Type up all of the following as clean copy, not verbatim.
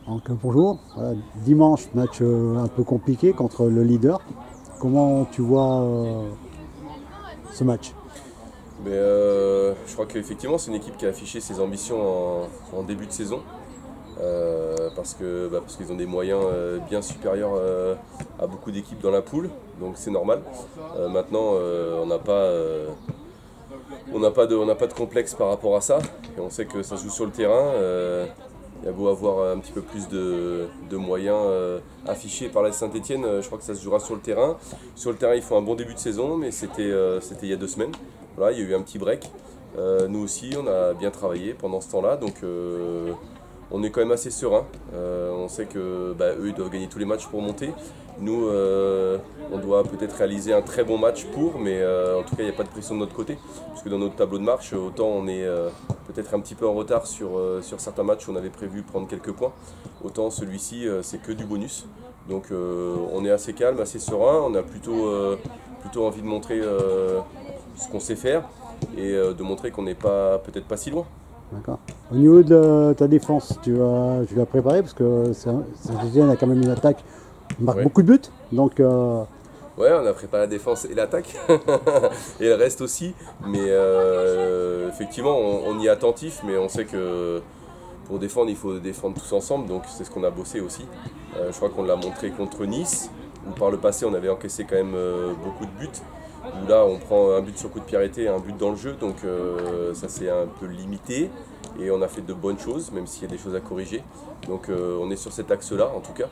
Donc, bonjour. Voilà, dimanche, match un peu compliqué contre le leader. Comment tu vois ce match? Je crois qu'effectivement c'est une équipe qui a affiché ses ambitions en début de saison parce qu'ils ont des moyens bien supérieurs à beaucoup d'équipes dans la poule, donc c'est normal. Maintenant on n'a pas de complexe par rapport à ça et on sait que ça se joue sur le terrain. Il y a beau avoir un petit peu plus de moyens affichés par la Saint-Etienne, je crois que ça se jouera sur le terrain. Sur le terrain, ils font un bon début de saison, mais c'était il y a 2 semaines. Voilà, il y a eu un petit break. Nous aussi, on a bien travaillé pendant ce temps-là, donc on est quand même assez serein. On sait que eux, ils doivent gagner tous les matchs pour monter. Nous, on doit peut-être réaliser un très bon match mais en tout cas, il n'y a pas de pression de notre côté, puisque dans notre tableau de marche, autant on est peut-être un petit peu en retard sur certains matchs où on avait prévu prendre quelques points, autant celui-ci, c'est que du bonus. Donc on est assez calme, assez serein, on a plutôt envie de montrer ce qu'on sait faire et de montrer qu'on n'est peut-être pas si loin. D'accord. Au niveau de ta défense, tu l'as préparé parce que Saint-Etienne a quand même une attaque, il marque Ouais. beaucoup de buts. Donc, Ouais, on a préparé la défense et l'attaque, et le reste aussi, mais effectivement on y est attentif, mais on sait que pour défendre il faut défendre tous ensemble, donc c'est ce qu'on a bossé aussi. Je crois qu'on l'a montré contre Nice, où par le passé on avait encaissé quand même beaucoup de buts, où là on prend un but sur coup de pied arrêté et un but dans le jeu, donc ça c'est un peu limité, et on a fait de bonnes choses, même s'il y a des choses à corriger. Donc on est sur cet axe-là en tout cas.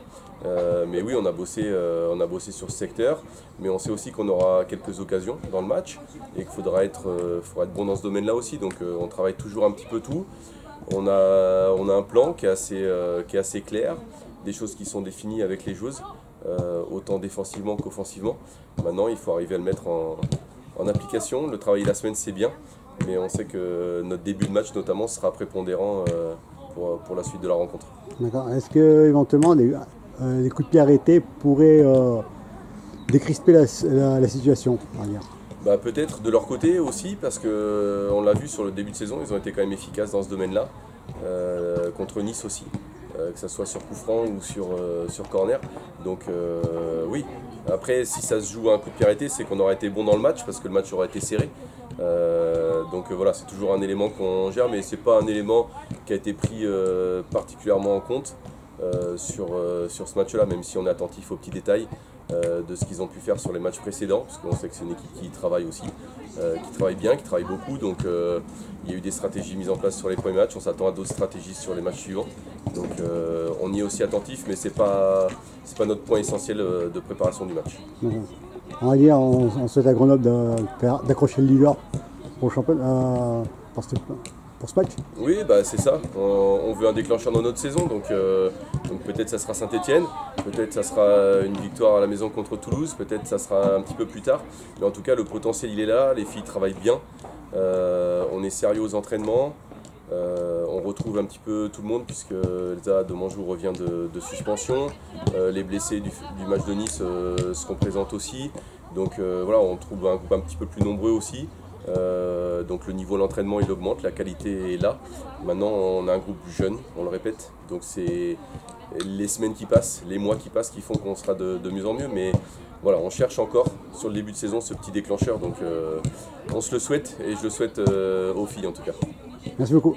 Mais oui, on a bossé sur ce secteur, mais on sait aussi qu'on aura quelques occasions dans le match et qu'il faudra être bon dans ce domaine-là aussi. Donc on travaille toujours un petit peu tout. On a un plan qui est assez clair, des choses qui sont définies avec les joueuses, autant défensivement qu'offensivement. Maintenant, il faut arriver à le mettre en application. Le travail de la semaine, c'est bien, mais on sait que notre début de match notamment sera prépondérant pour la suite de la rencontre. d'accord. Est-ce que éventuellement les coups de pied arrêtés pourraient décrisper la situation, on va dire? Peut-être de leur côté aussi, parce que on l'a vu sur le début de saison, ils ont été quand même efficaces dans ce domaine-là, contre Nice aussi, que ce soit sur coup franc ou sur corner. Donc oui, après si ça se joue à un coup de pied arrêté, c'est qu'on aura été bon dans le match, parce que le match aura été serré. Donc voilà, c'est toujours un élément qu'on gère, mais c'est pas un élément qui a été pris particulièrement en compte sur ce match-là, même si on est attentif aux petits détails de ce qu'ils ont pu faire sur les matchs précédents, parce qu'on sait que c'est une équipe qui travaille aussi, qui travaille bien, qui travaille beaucoup, donc il y a eu des stratégies mises en place sur les premiers matchs, on s'attend à d'autres stratégies sur les matchs suivants, donc on y est aussi attentif, mais c'est pas notre point essentiel de préparation du match. On va dire, on souhaite à Grenoble d'accrocher le leader pour le championnat, pour ce match. Oui, c'est ça. On veut un déclencheur dans notre saison, donc peut-être ça sera Saint-Etienne, peut-être ça sera une victoire à la maison contre Toulouse, peut-être ça sera un petit peu plus tard. Mais en tout cas, le potentiel il est là, les filles travaillent bien, on est sérieux aux entraînements, on retrouve un petit peu tout le monde puisque Elsa Demanjou revient de suspension, les blessés du match de Nice seront présents aussi. Donc voilà, on trouve un groupe un petit peu plus nombreux aussi. Donc le niveau de l'entraînement il augmente, la qualité est là. Maintenant on a un groupe jeune, on le répète, donc c'est les semaines qui passent, les mois qui passent qui font qu'on sera de mieux en mieux. Mais voilà, on cherche encore sur le début de saison ce petit déclencheur, donc on se le souhaite et je le souhaite aux filles en tout cas. Merci beaucoup.